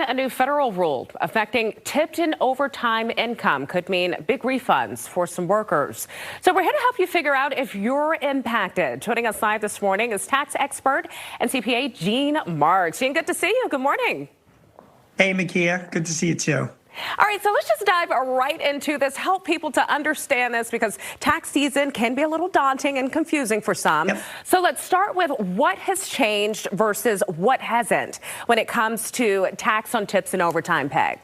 A new federal rule affecting tipped and overtime income could mean big refunds for some workers. So we're here to help you figure out if you're impacted. Joining us live this morning is tax expert and CPA Gene Marks. Gene, good to see you. Good morning. Hey, Makia. Good to see you too. All right, so let's just dive right into this, help people to understand this because tax season can be a little daunting and confusing for some. Yep. So let's start with what has changed versus what hasn't when it comes to tax on tips and overtime pay.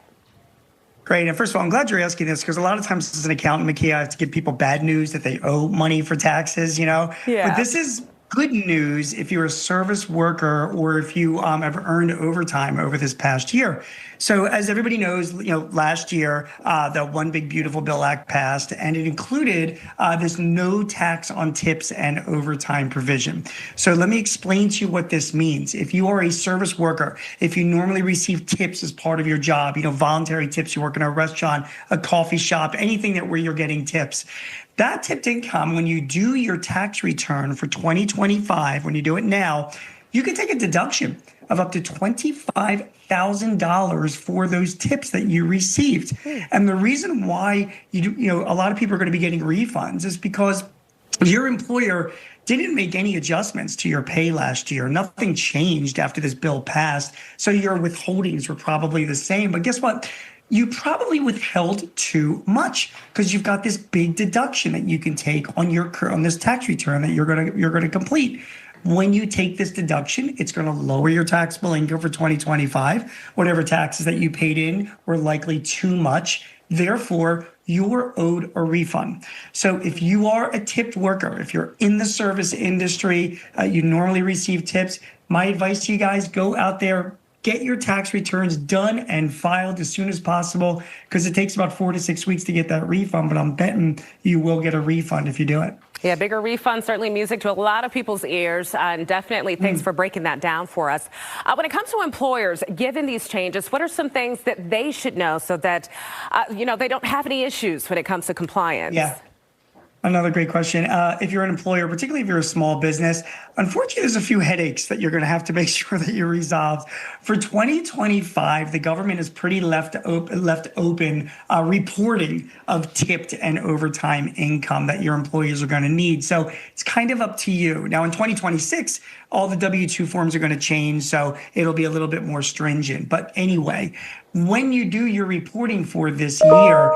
Great. And first of all, I'm glad you're asking this because a lot of times as an accountant, Makia, I have to give people bad news that they owe money for taxes, Yeah. But this is good news if you're a service worker or if you have earned overtime over this past year. So as everybody knows, last year, the One Big Beautiful Bill Act passed, and it included this no tax on tips and overtime provision. So let me explain to you what this means. If you are a service worker, if you normally receive tips as part of your job, voluntary tips, you work in a restaurant, a coffee shop, anything where you're getting tips, that tipped income, when you do your tax return for 2025, when you do it now, you can take a deduction of up to $25,000 for those tips that you received. And the reason why a lot of people are going to be getting refunds is because your employer didn't make any adjustments to your pay last year. Nothing changed after this bill passed. So your withholdings were probably the same. But guess what? You probably withheld too much because you've got this big deduction that you can take on this tax return that you're gonna complete. When you take this deduction, it's going to lower your taxable income for 2025. Whatever taxes that you paid in were likely too much. Therefore, you're owed a refund. So if you are a tipped worker, if you're in the service industry, you normally receive tips, my advice to you guys, go out there, get your tax returns done and filed as soon as possible because it takes about 4 to 6 weeks to get that refund, but I'm betting you will get a refund if you do it. Yeah, bigger refund, certainly music to a lot of people's ears, and definitely thanks for breaking that down for us. When it comes to employers, given these changes, what are some things that they should know so that, they don't have any issues when it comes to compliance? Yeah. Another great question. If you're an employer, particularly if you're a small business, unfortunately, there's a few headaches that you're going to have to make sure that you resolve. For 2025, the government is pretty left open reporting of tipped and overtime income that your employees are going to need. So it's kind of up to you. Now, in 2026, all the W-2 forms are going to change, so it'll be a little bit more stringent. But anyway, when you do your reporting for this year,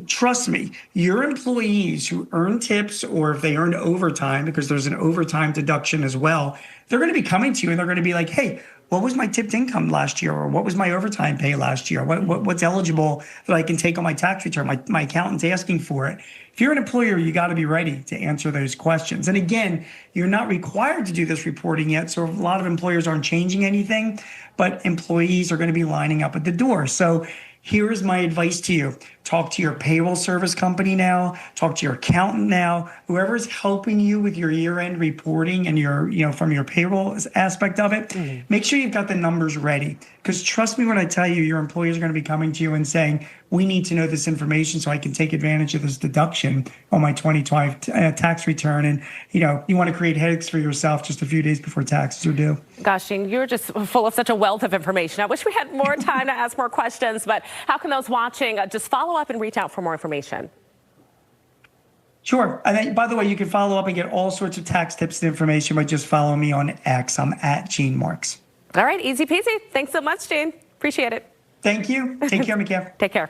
trust me, your employees who earn tips or if they earn overtime, because there's an overtime deduction as well, they're going to be coming to you and they're going to be like, hey, what was my tipped income last year? Or what was my overtime pay last year? What's eligible that I can take on my tax return? My accountant's asking for it. If you're an employer, you got to be ready to answer those questions. And again, you're not required to do this reporting yet. So a lot of employers aren't changing anything, but employees are going to be lining up at the door. So here's my advice to you. Talk to your payroll service company now, talk to your accountant now, whoever's helping you with your year-end reporting and from your payroll aspect of it, make sure you've got the numbers ready. Because trust me when I tell you, your employees are going to be coming to you and saying, we need to know this information so I can take advantage of this deduction on my 2025 tax return. And, you want to create headaches for yourself just a few days before taxes are due. Gosh, Gene, you're just full of such a wealth of information. I wish we had more time to ask more questions, but how can those watching just follow up and reach out for more information? Sure. And then, by the way, you can follow up and get all sorts of tax tips and information by just following me on X. I'm at Gene Marks. All right. Easy peasy. Thanks so much, Gene. Appreciate it. Thank you. Take care, Makia. Take care.